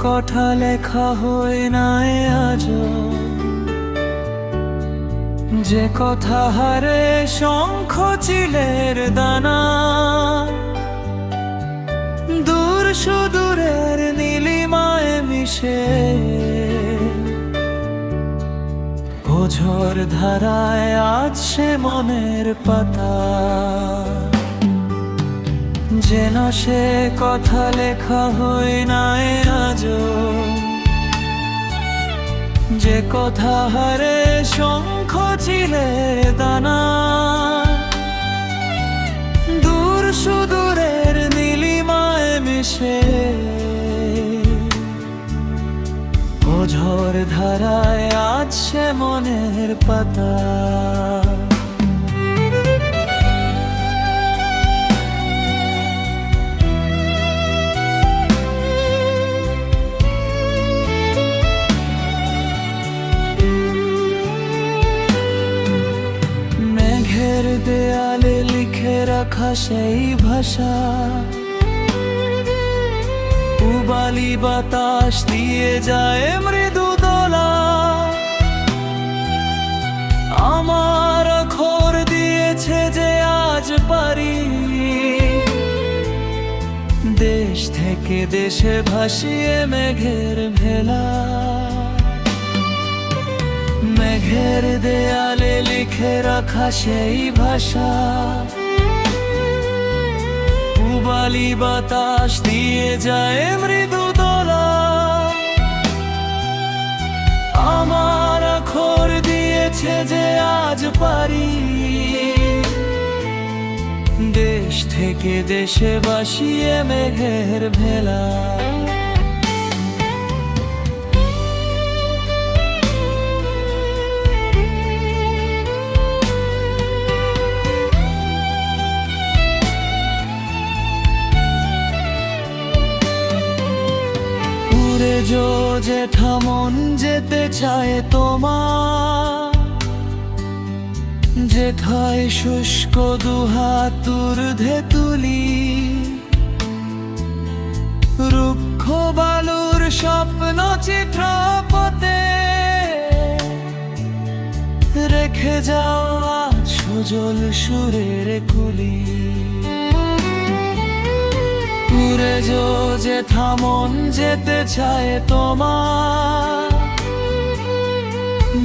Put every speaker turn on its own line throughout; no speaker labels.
কথা লেখা হয় নাই আজও, যে কথা হারে শঙ্খ চিলের দানা, দূর সুদূরের নীলিমায় মিশে ঝড় ধারায় আজ সে মনের পাতা। যেন সে কথা লেখা হয় নাই আজও, যে কথা হারে শঙ্খ চিলের দানা, দূর সুদূরের নীলিমায় মিশে ঝড় ধারায় আজ সে মনের পাতা। মেঘের দেয়ালে লিখে রাখা সেই ভাষা, উবালি বাতাস দিয়ে যায় মৃদু দোলা। আমার অক্ষর দিয়েছে যে আজ পারি, দেশ থেকে দেশে ভাসিয়ে মেঘের ভেলা। মেঘের দেয়ালে লিখে রাখা সেই ভাষা, উবালি বাতাস দিয়ে যায় মৃদু দোলা। আমার অক্ষর দিয়েছে যে আজ পারি, দেশ থেকে দেশে ভাসিয়ে মেঘের ভেলা। জেঠা মন যেতে চায় তোমার, যেথায় শুষ্ক দুহাত ঊর্ধ্বে তুলি। রুক্ষ বালুর স্বপ্ন চিত্রপথে রেখে যাও আজ সজল সুরের কুলি। উড়ে যেথা মন যেতে চায় তোমার,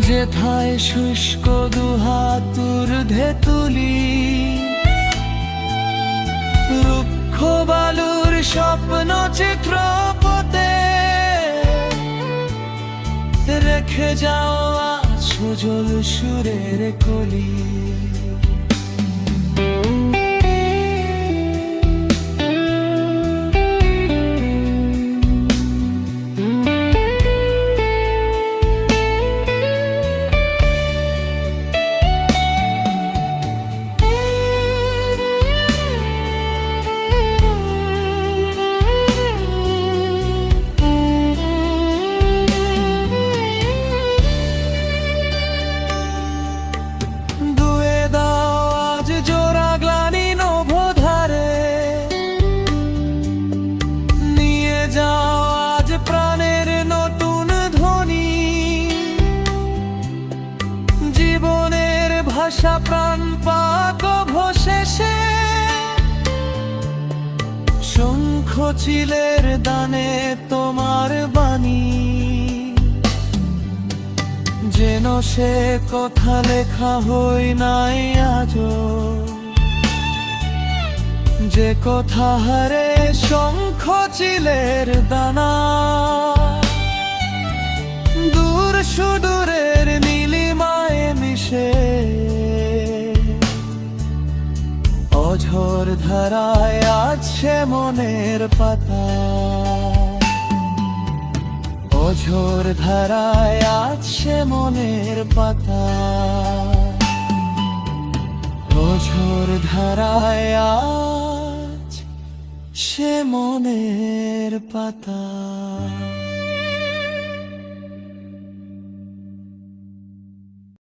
যেথায় শুষ্ক দুহাত ঊর্ধ্বে তুলি। রুক্ষ বালুর স্বপ্ন চিত্রপথে রেখে যাও আজ সজল সুরের কলি। ভাষা প্রাণ পাক অবশেষে শঙ্খ চিলের দানে তোমার বাণী। যেন সে কথা লেখা হয় নাই আজও, যে কথা হারে শঙ্খ চিলের দানা, দূর সুদূরের নীলিমায় মিশে ঝড় ধারায় আজ সে মনের পাতা। ঝড় ধারায় আজ সে মনের পাতা। ঝড় ধারায় আজ সে মনের পাতা।